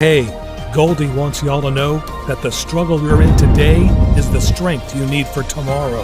Hey, Goldie wants y'all to know that the struggle you're in today is the strength you need for tomorrow.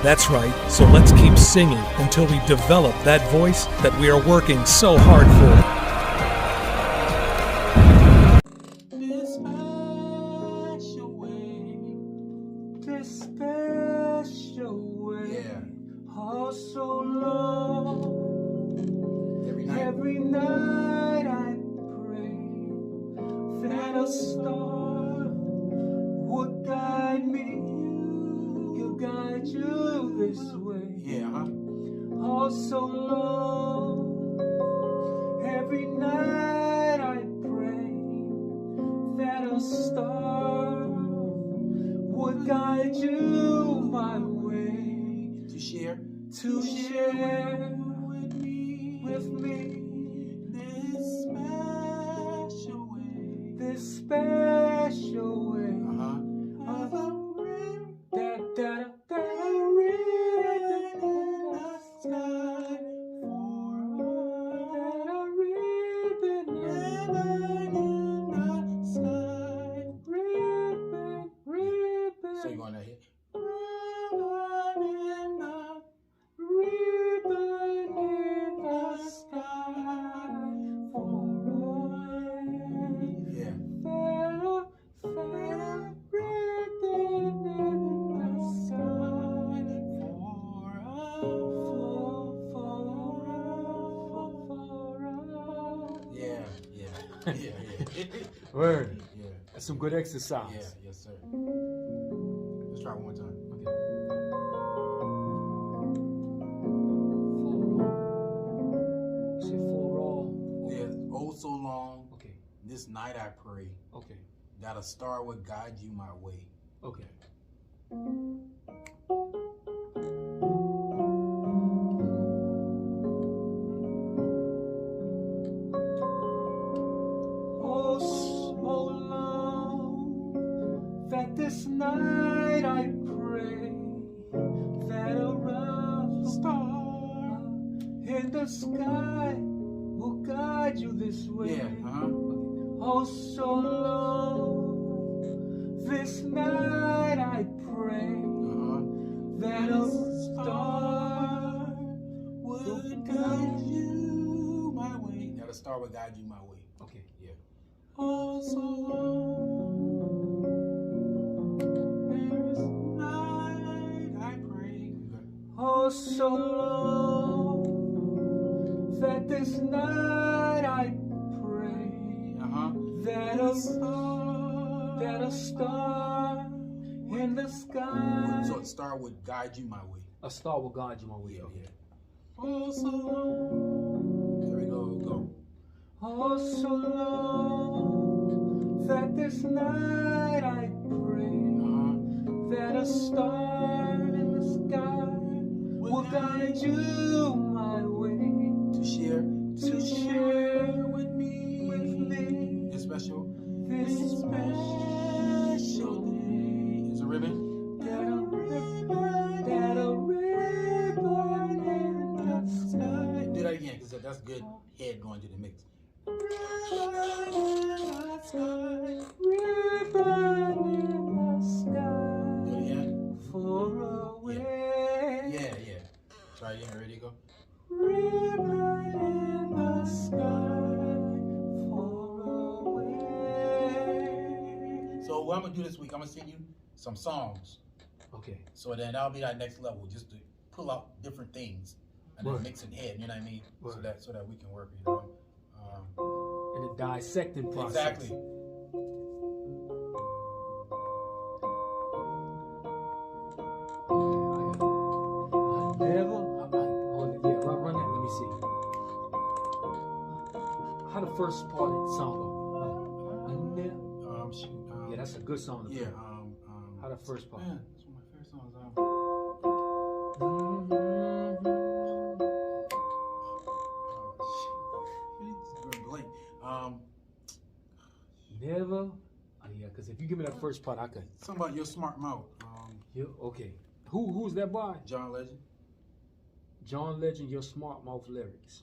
That's right, so let's keep singing until we develop that voice that we are working so hard for. This special way, this special way, Yeah. oh so long. Every night. I pray that a star would guide me, will guide you this way. Yeah, Oh so long. Every night I pray that a star would guide you my way, to share to share with me this special way. this special way. That So you're gonna hit. ribbon in the sky for Yeah. ribbon in the sky Yeah. Yeah. Word. Yeah. That's some good exercise. Yeah. Yes, sir. Let's try one more time. Okay. You say for all. Yeah. Oh, so long. Okay. This night I pray Okay. that a star would guide you my way. Okay. Oh, so long that this night I pray that a round star in the sky will guide you this way. Yeah. Oh, so long this night I pray that a star Would guide you my way. That a star would guide you my way. Okay. Yeah. oh so long. There's Night I pray. oh so long that this night I pray that a star in the sky. So a star would guide you my way. A star will guide you my way. Okay. Oh so long. There we go. Oh so long that this night I pray that a star in the sky will guide you my way, To share to share with me this special this special day. is a ribbon. That a ribbon in the sky. Do that again, because that's good head going to the mix. Ribbon in the sky Do it again. for away. Yeah. Try again. Ready to go. Ribbon in the sky for away. So what I'm gonna do this week, I'm gonna send you some songs. Okay. So then that'll be our next level, just to pull out different things and then Word. mix and head. You know what I mean? So Word. that we can work. In the dissecting process. Exactly. Never. Run that. Let me see. How the first part of the song go? Yeah, that's a good song. To Yeah. play. How the first part? Man, that's one of my favorite songs. Blank. Never. Oh, yeah, because if you give me that first part, I could. Something about your smart mouth. Yeah, okay. Who's that by? John Legend. John Legend, Your Smart Mouth Lyrics.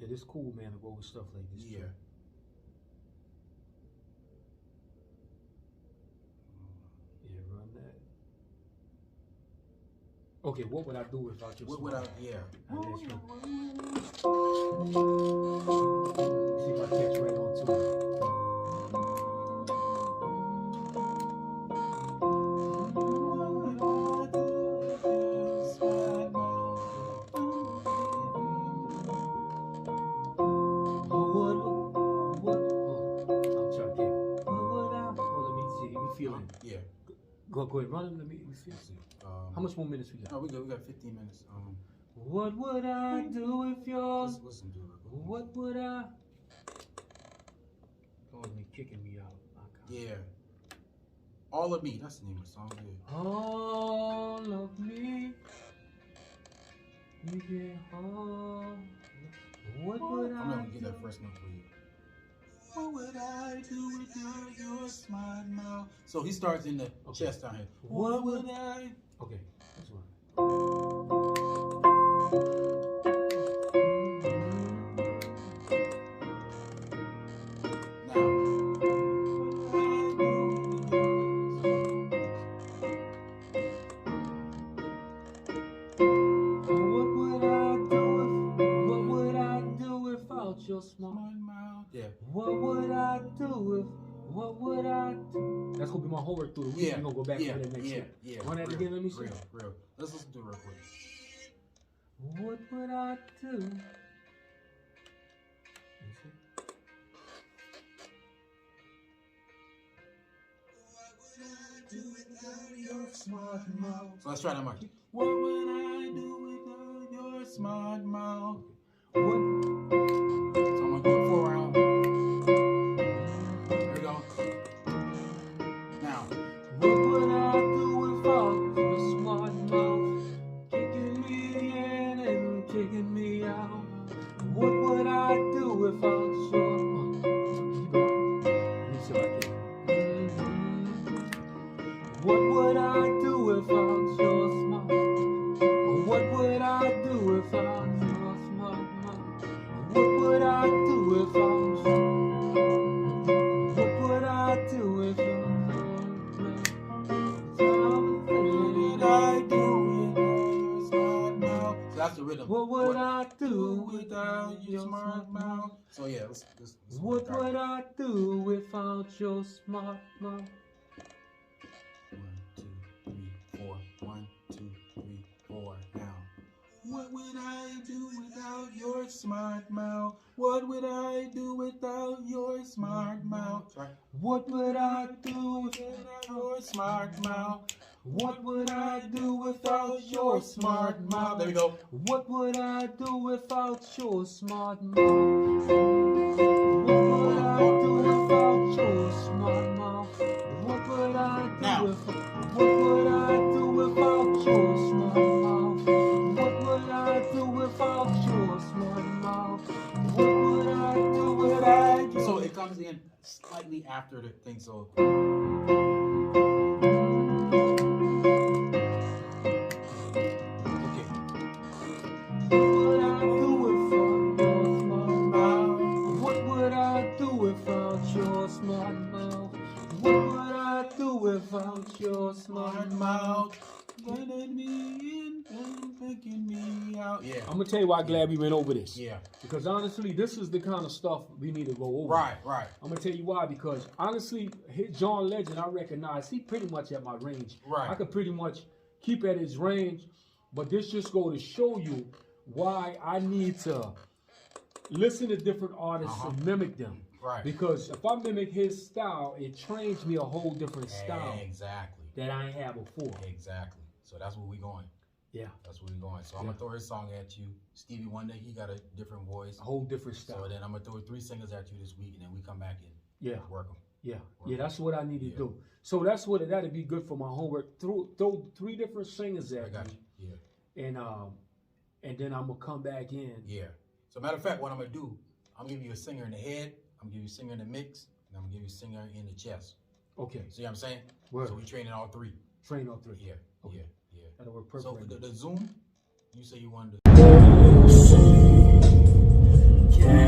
It is cool, man, to go with stuff like this. Yeah. Yeah, run that. Okay, what would I do without your What smile? would I? Yeah. Let's see if I catch right on to it. Yeah. Go ahead, run it. Let me feel it. How much more minutes we got? No, we got 15 minutes. What would I do if yours? Let's listen to it. What would I? Oh, me kicking me out. Yeah. All of Me. That's the name of the song. Yeah. All of me. You get all. What would I'm I gonna get do? that first note for you. What would I do without your smart mouth? So he starts in the chest down here. What would I? Okay, that's one. Now. What would I do without your smart mouth? Yeah. What would I do if? What would I do? That's gonna be my homework through the week. Yeah. We're gonna go back to that next week. Yeah. Run that Real, again, let me see. Real. Let's listen to it real quick. What would I do? Let me see. So let's try that much. What would I do without your smart mouth? So I'm gonna do it 4 rounds. There we go. Now. What would I do without your smart mouth? Kicking me in and kicking me out. What would I do without your... Keep going. Let me see if I can. What would I do without your smart? What would I do without your smart mouth? What would I do without you? What would I do without That's the rhythm. What would I do without your smart mouth? So yeah, let's what would I do without your smart mouth? 1, 2, 3, 4. 1, 2, 3, 4. Now. What would I do without your smart mouth? What would I do without your smart mouth? Right. What would I do Without your smart mouth. What would I do without your smart mouth? There we go. What would I do without your smart mouth? What would I do without your smart mouth? What would I do Now. What would I do without your smart mouth? What would I do without your smart mouth? What would I do without you? So it comes in slightly after the thing. So. Without your smart mouth, Running me in and picking me out. Yeah. I'm gonna tell you why I'm glad we went over this. Yeah. Because honestly, this is the kind of stuff we need to go over. Right. I'm gonna tell you why. Because honestly, John Legend, I recognize he pretty much at my range. Right. I could pretty much keep at his range, but this just go to show you why I need to listen to different artists and mimic them. Right. Because if I mimic his style, it trains me a whole different style Exactly. that I ain't had before. Exactly. So that's where we going. Yeah. That's where we going. So I'm gonna throw his song at you. Stevie Wonder, he got a different voice. A whole different style. So then I'm gonna throw 3 singers at you this week, and then we come back and work them. Yeah, that's what I need to do. So that's what that'd be good for my homework. Throw 3 different singers at I got me, you. Yeah. and then I'm gonna come back in. Yeah. So matter of fact, what I'm gonna do, I'm gonna give you a singer in the head, I'm gonna give you a singer in the mix, and I'm gonna give you a singer in the chest. Okay. See what I'm saying? Word. So we training all 3. Train on 3. Yeah. Okay. Yeah. That'll work perfect. So the Zoom, you say you wanted to. Yeah.